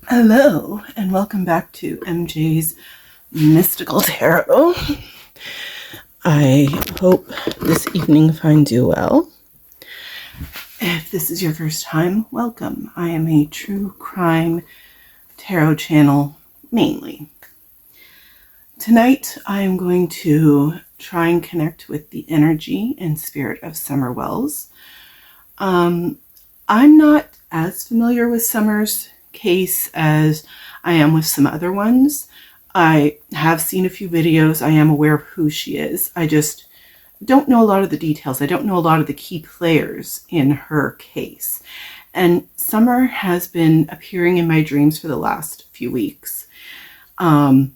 Hello, and welcome back to MJ's Mystical Tarot. I hope this evening finds you well. If this is your first time, welcome. I am a true crime tarot channel mainly. Tonight, I am going to try and connect with the energy and spirit of Summer Wells. I'm not as familiar with Summer's case as I am with some other ones. I have seen a few videos. I am aware of who she is. I just don't know a lot of the details. I don't know a lot of the key players in her case. And Summer has been appearing in my dreams for the last few weeks. And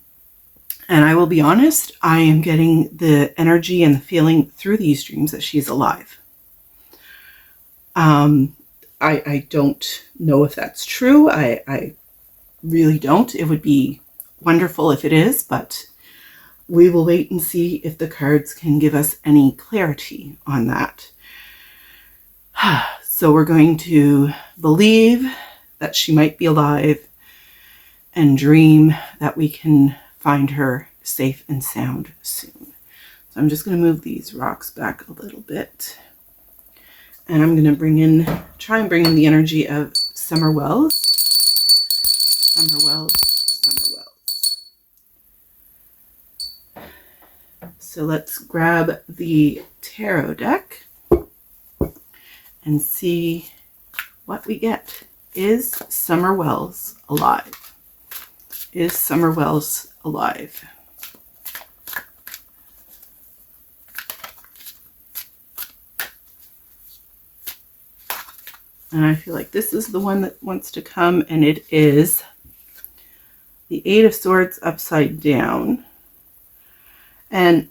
I will be honest, I am getting the energy and the feeling through these dreams that she's alive. I don't know if that's true. I really don't. It would be wonderful if it is, but we will wait and see if the cards can give us any clarity on that. So we're going to believe that she might be alive and dream that we can find her safe and sound soon. So I'm just going to move these rocks back a little bit. And I'm going to try and bring in the energy of Summer Wells. Summer Wells, Summer Wells. So let's grab the tarot deck and see what we get. Is Summer Wells alive? Is Summer Wells alive? And I feel like this is the one that wants to come, and it is the Eight of Swords upside down. And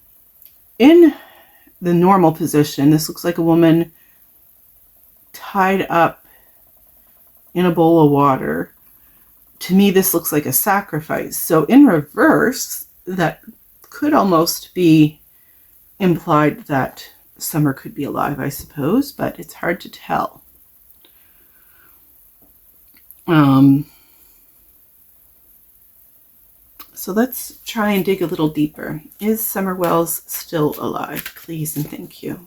in the normal position, this looks like a woman tied up in a bowl of water. To me, this looks like a sacrifice. So in reverse, that could almost be implied that Summer could be alive, I suppose, but it's hard to tell. So let's try and dig a little deeper. Is Summer Wells still alive? Please and thank you.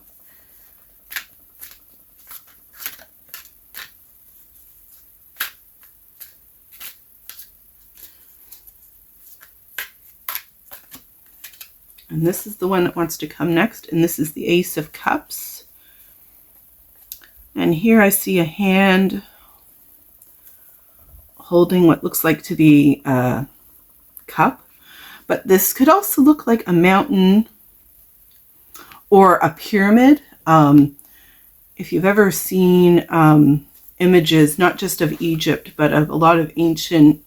And this is the one that wants to come next, and this is the Ace of Cups. And here I see a hand holding what looks like to be a cup, but this could also look like a mountain or a pyramid. If you've ever seen images, not just of Egypt, but of a lot of ancient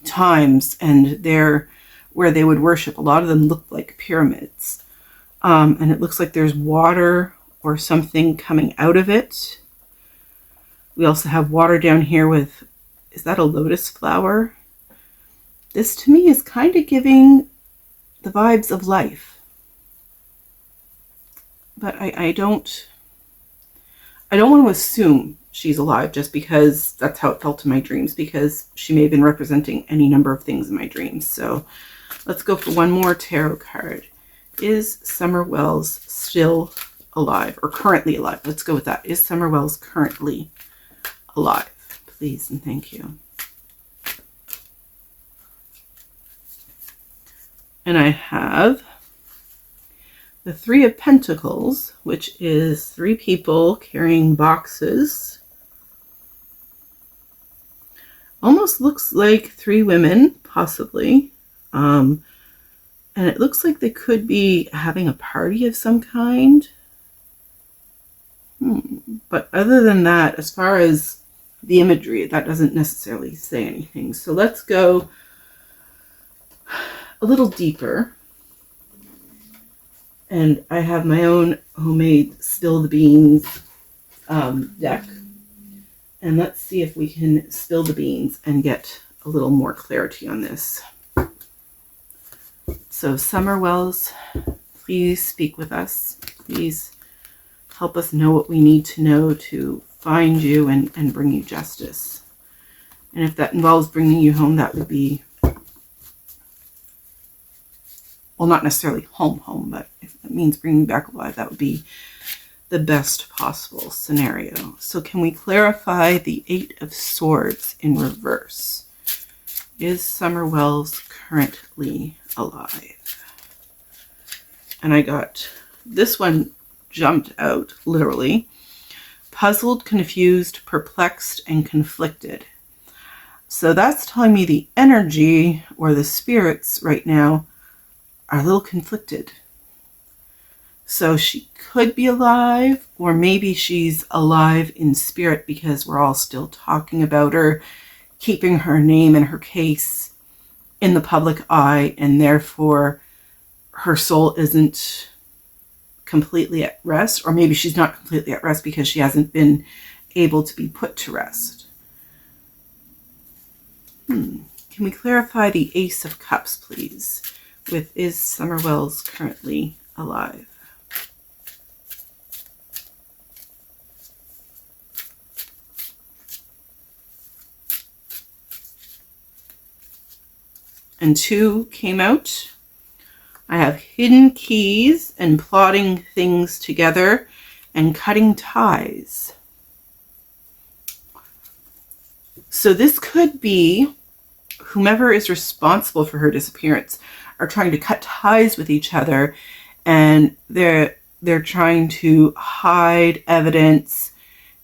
times, and there where they would worship, a lot of them look like pyramids. And it looks like there's water or something coming out of it. We also have water down here with, is that a lotus flower? This to me is kind of giving the vibes of life. But I don't want to assume she's alive just because that's how it felt in my dreams, because she may have been representing any number of things in my dreams. So let's go for one more tarot card. Is Summer Wells still alive or currently alive? Let's go with that. Is Summer Wells currently alive? Please and thank you. And I have the Three of Pentacles, which is three people carrying boxes. Almost looks like three women, possibly. And it looks like they could be having a party of some kind. But other than that, as far as the imagery, that doesn't necessarily say anything. So let's go a little deeper. And I have my own homemade Spill the Beans deck. And let's see if we can spill the beans and get a little more clarity on this. So Summer Wells, please speak with us. Please help us know what we need to know to find you and bring you justice. And if that involves bringing you home, that would be, well, not necessarily home, but if it means bringing you back alive, that would be the best possible scenario. So can we clarify the Eight of Swords in reverse? Is Summer Wells currently alive? And I got this one jumped out, literally. Puzzled, confused, perplexed, and conflicted. So that's telling me the energy or the spirits right now are a little conflicted. So she could be alive, or maybe she's alive in spirit because we're all still talking about her, keeping her name and her case in the public eye, and therefore her soul isn't completely at rest, or maybe she's not completely at rest because she hasn't been able to be put to rest. Can we clarify the Ace of Cups, please, with is Summer Wells currently alive? And 2 came out. I have hidden keys and plotting things together and cutting ties. So this could be whomever is responsible for her disappearance are trying to cut ties with each other, and they're trying to hide evidence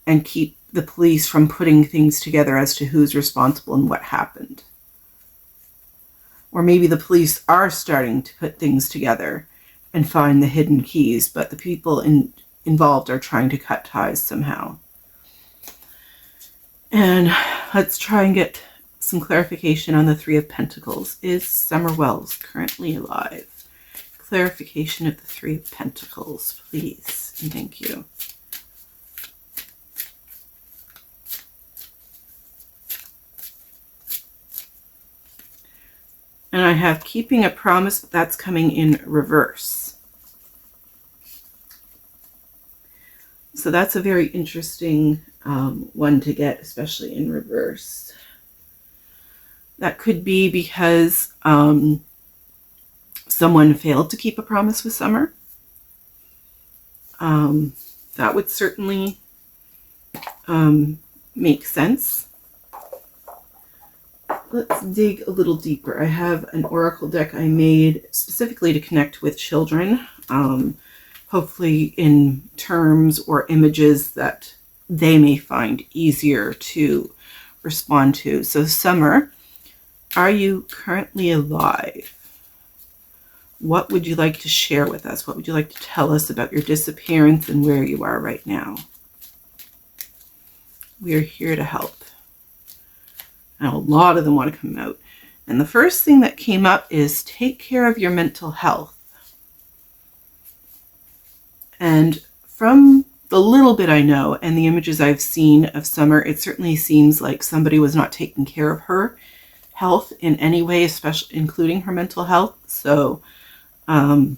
and keep the police from putting things together as to who's responsible and what happened. Or maybe the police are starting to put things together and find the hidden keys, but the people involved are trying to cut ties somehow. And let's try and get some clarification on the Three of Pentacles. Is Summer Wells currently alive? Clarification of the Three of Pentacles, please. And thank you. And I have keeping a promise, but that's coming in reverse. So that's a very interesting one to get, especially in reverse. That could be because someone failed to keep a promise with Summer. That would certainly make sense. Let's dig a little deeper. I have an oracle deck I made specifically to connect with children, hopefully in terms or images that they may find easier to respond to. So Summer, are you currently alive? What would you like to share with us? What would you like to tell us about your disappearance and where you are right now? We are here to help. And a lot of them want to come out. And the first thing that came up is take care of your mental health. And from the little bit I know and the images I've seen of Summer, it certainly seems like somebody was not taking care of her health in any way, especially including her mental health. So I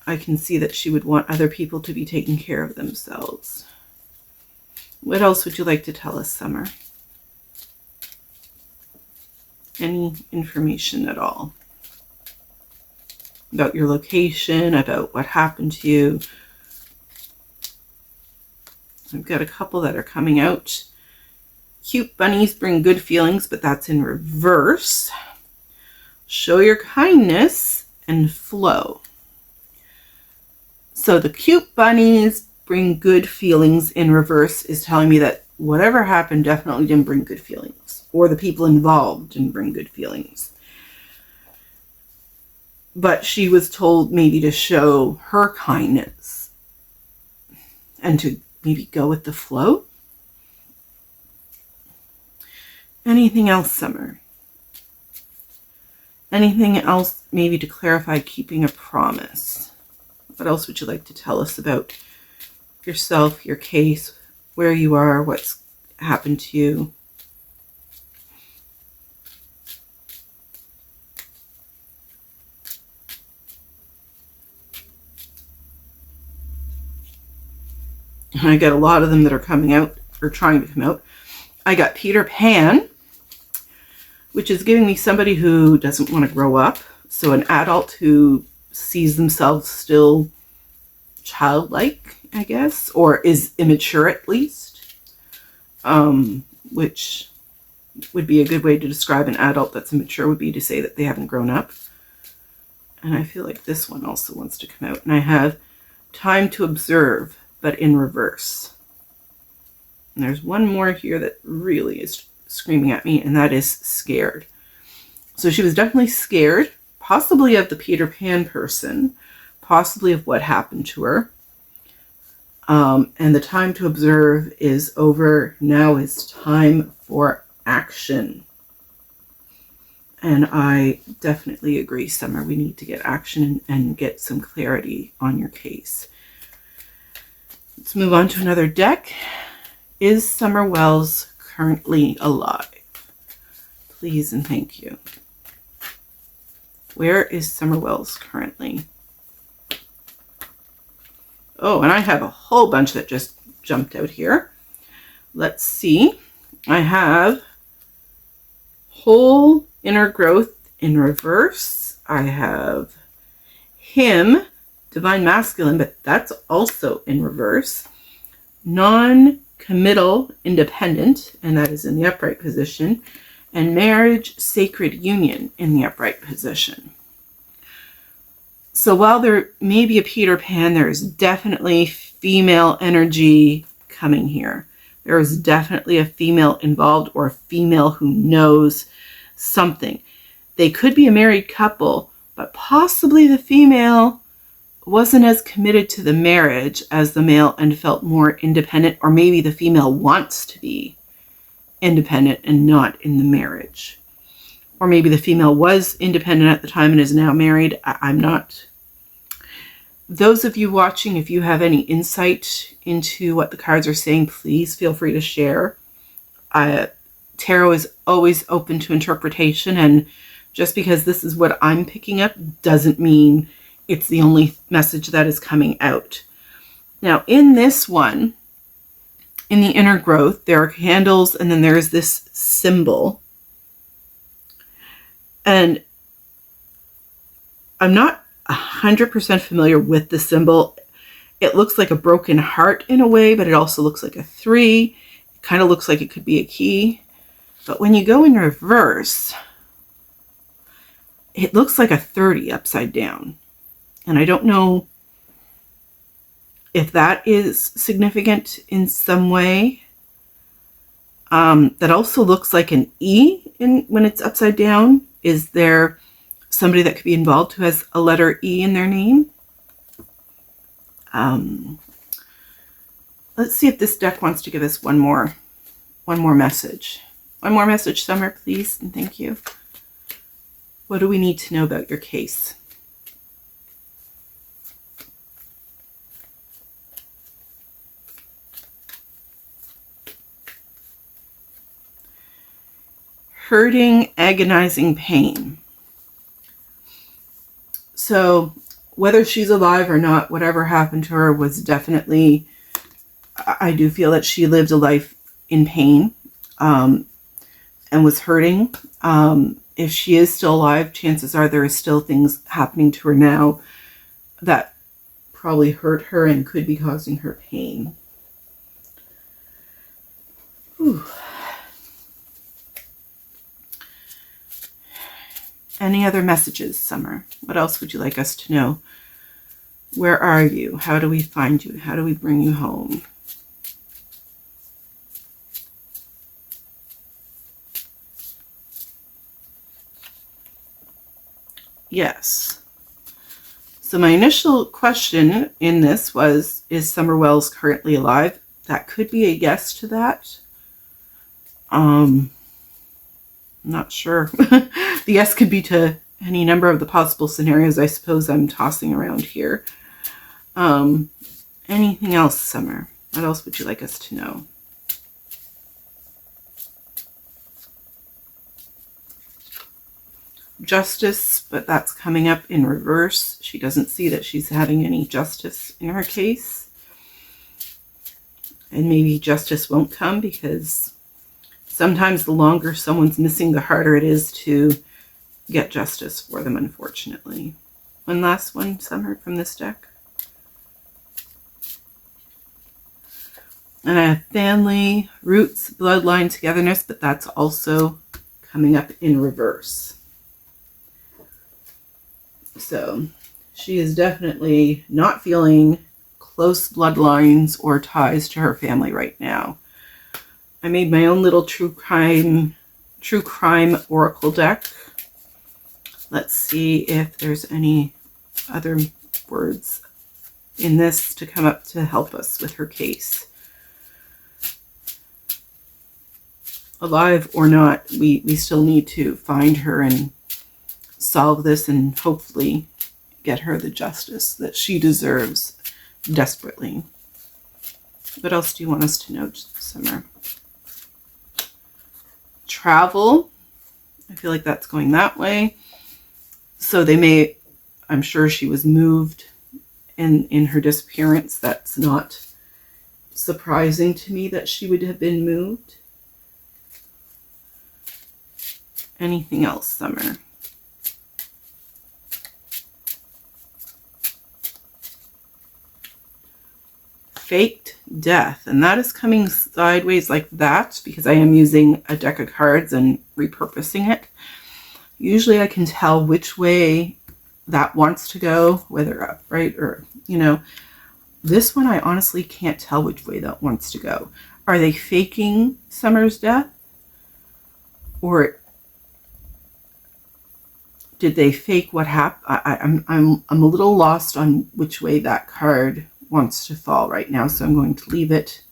can see that she would want other people to be taking care of themselves. What else would you like to tell us, Summer? Any information at all about your location, about what happened to you? I've got a couple that are coming out. Cute bunnies bring good feelings, but that's in reverse. Show your kindness and flow. So the cute bunnies bring good feelings in reverse is telling me that whatever happened definitely didn't bring good feelings, or the people involved didn't bring good feelings. But she was told maybe to show her kindness and to maybe go with the flow. Anything else, Summer? Anything else maybe to clarify keeping a promise? What else would you like to tell us about yourself, your case, where you are, what's happened to you? And I get a lot of them that are coming out or trying to come out. I got Peter Pan, which is giving me somebody who doesn't want to grow up. So an adult who sees themselves still childlike, I guess, or is immature at least, which would be a good way to describe an adult that's immature, would be to say that they haven't grown up. And I feel like this one also wants to come out. And I have Time to Observe, but in reverse. And there's one more here that really is screaming at me, and that is Scared. So she was definitely scared, possibly of the Peter Pan person, possibly of what happened to her. And the time to observe is over. Now is time for action. And I definitely agree, Summer. We need to get action and get some clarity on your case. Let's move on to another deck. Is Summer Wells currently alive? Please and thank you. Where is Summer Wells currently? Oh, and I have a whole bunch that just jumped out here. Let's see. I have Whole Inner Growth in reverse. I have Him, Divine Masculine, but that's also in reverse. Non-committal Independent, and that is in the upright position. And Marriage, Sacred Union in the upright position. So while there may be a Peter Pan, there is definitely female energy coming here. There is definitely a female involved, or a female who knows something. They could be a married couple, but possibly the female wasn't as committed to the marriage as the male and felt more independent, or maybe the female wants to be independent and not in the marriage. Or maybe the female was independent at the time and is now married. I'm not. Those of you watching, if you have any insight into what the cards are saying, please feel free to share. Tarot is always open to interpretation, and just because this is what I'm picking up doesn't mean it's the only message that is coming out. Now, in this one, in the inner growth, there are candles, and then there's this symbol. And I'm not 100% familiar with the symbol. It looks like a broken heart in a way, but it also looks like a 3. It kind of looks like it could be a key. But when you go in reverse, it looks like a 30 upside down. And I don't know if that is significant in some way. That also looks like an E when it's upside down. Is there somebody that could be involved who has a letter E in their name? Let's see if this deck wants to give us one more message. One more message, Summer, please, and thank you. What do we need to know about your case? Hurting, agonizing pain. So whether she's alive or not, whatever happened to her was definitely, I do feel that she lived a life in pain, and was hurting. If she is still alive, chances are there is still things happening to her now that probably hurt her and could be causing her pain. Whew. Any other messages, Summer? What else would you like us to know? Where are you? How do we find you? How do we bring you home? Yes. So my initial question in this was, is Summer Wells currently alive? That could be a yes to that. I'm not sure. The yes could be to any number of the possible scenarios I suppose I'm tossing around here. Anything else, Summer? What else would you like us to know? Justice, but that's coming up in reverse. She doesn't see that she's having any justice in her case. And maybe justice won't come, because sometimes the longer someone's missing, the harder it is to get justice for them, unfortunately. One last one, Summer, from this deck. And I have family, roots, bloodline, togetherness, but that's also coming up in reverse. So she is definitely not feeling close bloodlines or ties to her family right now. I made my own little true crime oracle deck. Let's see if there's any other words in this to come up to help us with her case. Alive or not, we still need to find her and solve this and hopefully get her the justice that she deserves desperately. What else do you want us to know, Summer? Travel. I feel like that's going that way. So they may, I'm sure she was moved in her disappearance. That's not surprising to me that she would have been moved. Anything else, Summer? Faked death, and that is coming sideways like that because I am using a deck of cards and repurposing it. Usually I can tell which way that wants to go, whether up, right, or, this one I honestly can't tell which way that wants to go. Are they faking Summer's death? Or did they fake what happened? I'm a little lost on which way that card wants to fall right now, so I'm going to leave it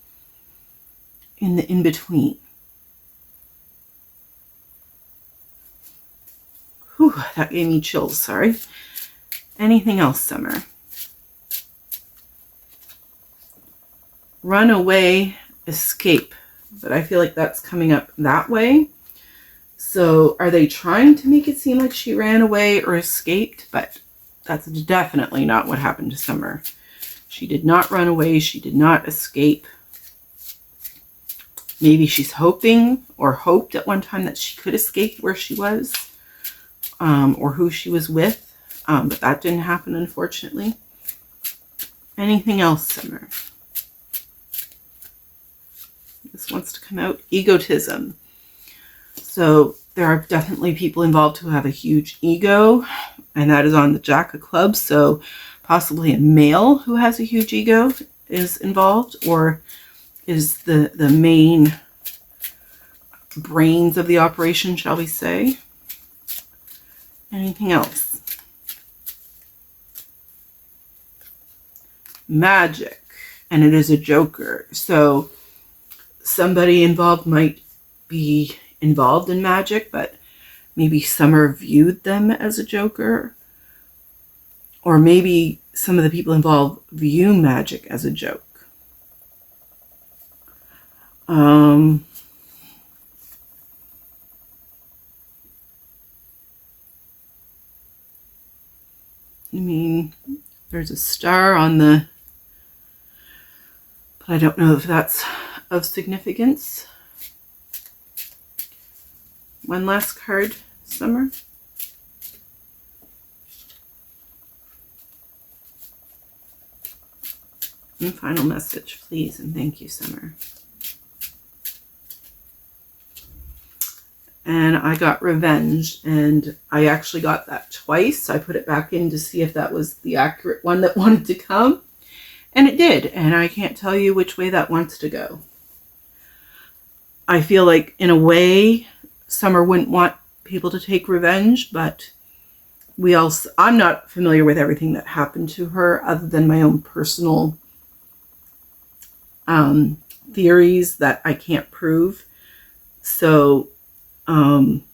in the in-between. Whew, that gave me chills, sorry. Anything else, Summer? Run away, escape. But I feel like that's coming up that way. So are they trying to make it seem like she ran away or escaped? But that's definitely not what happened to Summer. She did not run away. She did not escape. Maybe she's hoping or hoped at one time that she could escape where she was, or who she was with. But that didn't happen, unfortunately. Anything else, Summer? This wants to come out. Egotism. So there are definitely people involved who have a huge ego, and that is on the Jack of Clubs. So possibly a male who has a huge ego is involved, or is the main brains of the operation, shall we say. Anything else? Magic, and it is a joker. So somebody involved might be involved in magic, but maybe Summer viewed them as a joker. Or maybe some of the people involved view magic as a joke. I mean, there's a star on the, but I don't know if that's of significance. One last card, Summer. And final message, please, and thank you, Summer. And I got revenge, and I actually got that twice. I put it back in to see if that was the accurate one that wanted to come, and it did, and I can't tell you which way that wants to go. I feel like, in a way, Summer wouldn't want people to take revenge, but I'm not familiar with everything that happened to her other than my own personal theories that I can't prove. So I'm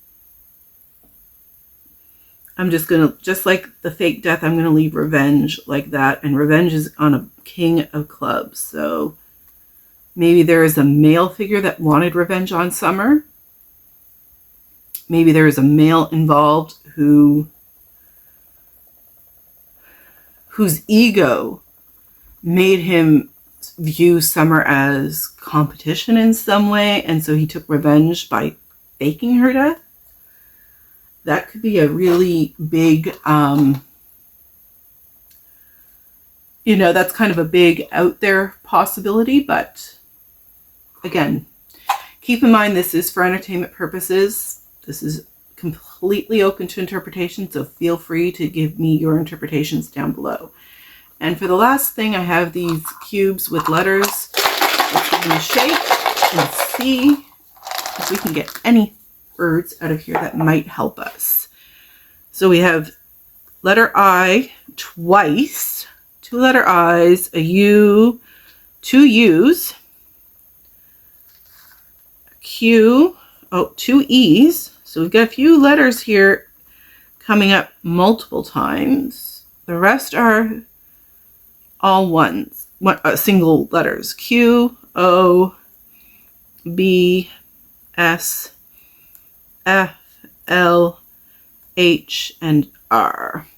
just gonna, just like the fake death, I'm gonna leave revenge like that, and revenge is on a King of Clubs. So maybe there is a male figure that wanted revenge on Summer. Maybe there is a male involved whose ego made him view Summer as competition in some way, and so he took revenge by faking her death. That could be a really big, that's kind of a big out there possibility, but again, keep in mind this is for entertainment purposes. This is completely open to interpretation, so feel free to give me your interpretations down below. And for the last thing, I have these cubes with letters. Let's give them a shake and see if we can get any words out of here that might help us. So we have letter I twice, 2 letter I's, a U, 2 U's, Q, 2 E's. So we've got a few letters here coming up multiple times. The rest are all ones, single letters. Q, O, B, S, F, L, H, and R.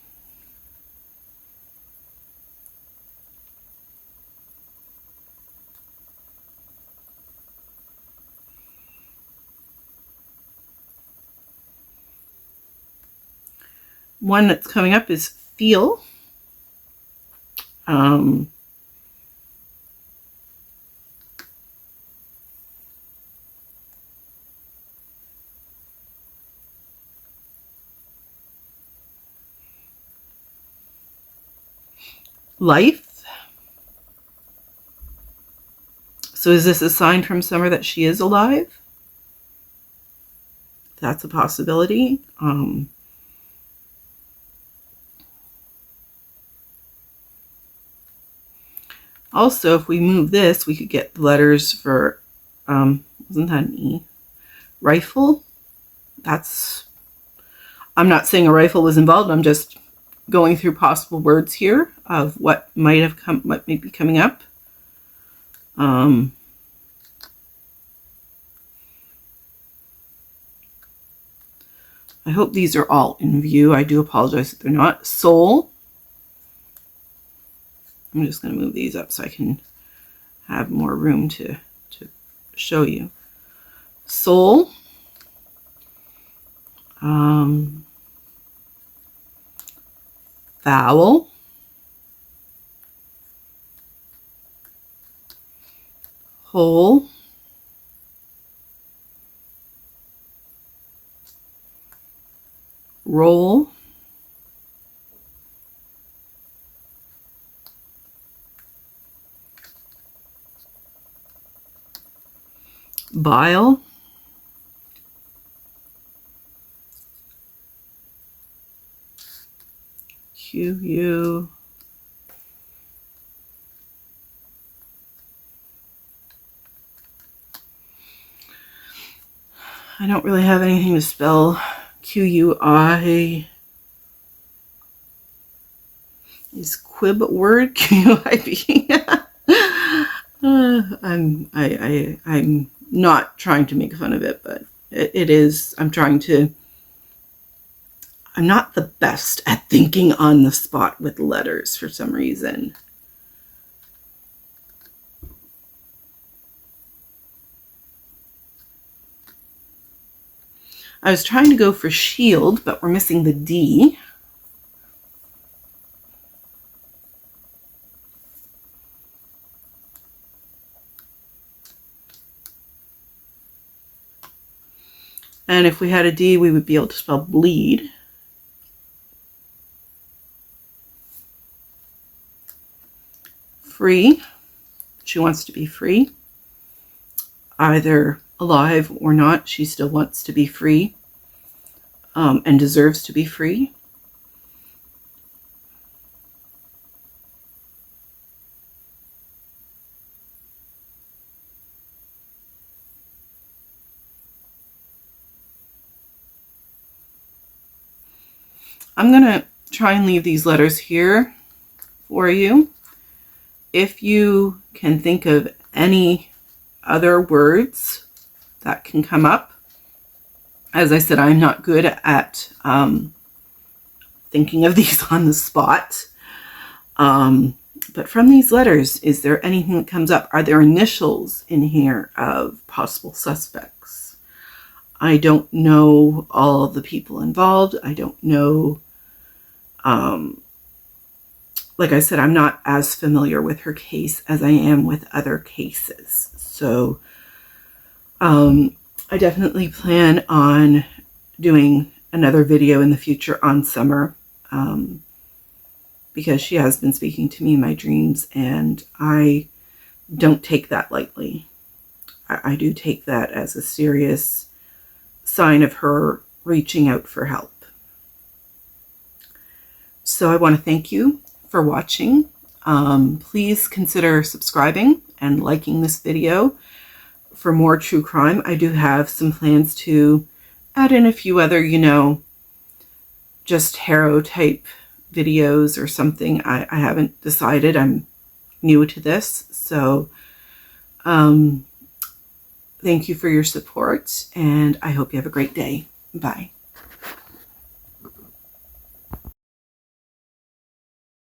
One that's coming up is feel. Life. So is this a sign from Summer that she is alive? That's a possibility. Also, if we move this, we could get the letters for, wasn't that an E? Rifle. I'm not saying a rifle was involved. I'm just going through possible words here of what might be coming up. I hope these are all in view. I do apologize if they're not. Soul. I'm just going to move these up so I can have more room to show you. Soul. Vowel. Whole. Roll. Bile. QU. I don't really have anything to spell QUI. Is quib a word? QUIB. I'm not trying to make fun of it, but it is. I'm not the best at thinking on the spot with letters for some reason. I was trying to go for shield, but we're missing the D. And if we had a D, we would be able to spell bleed. Free. She wants to be free. Either alive or not, she still wants to be free, and deserves to be free. I'm going to try and leave these letters here for you. If you can think of any other words that can come up, as I said, I'm not good at thinking of these on the spot. But from these letters, is there anything that comes up? Are there initials in here of possible suspects? I don't know all of the people involved. I don't know. Like I said, I'm not as familiar with her case as I am with other cases. So I definitely plan on doing another video in the future on Summer, because she has been speaking to me in my dreams, and I don't take that lightly. I do take that as a serious sign of her reaching out for help. So I want to thank you for watching. Please consider subscribing and liking this video for more true crime. I do have some plans to add in a few other, just tarot type videos or something. I haven't decided. I'm new to this. So thank you for your support, and I hope you have a great day. Bye.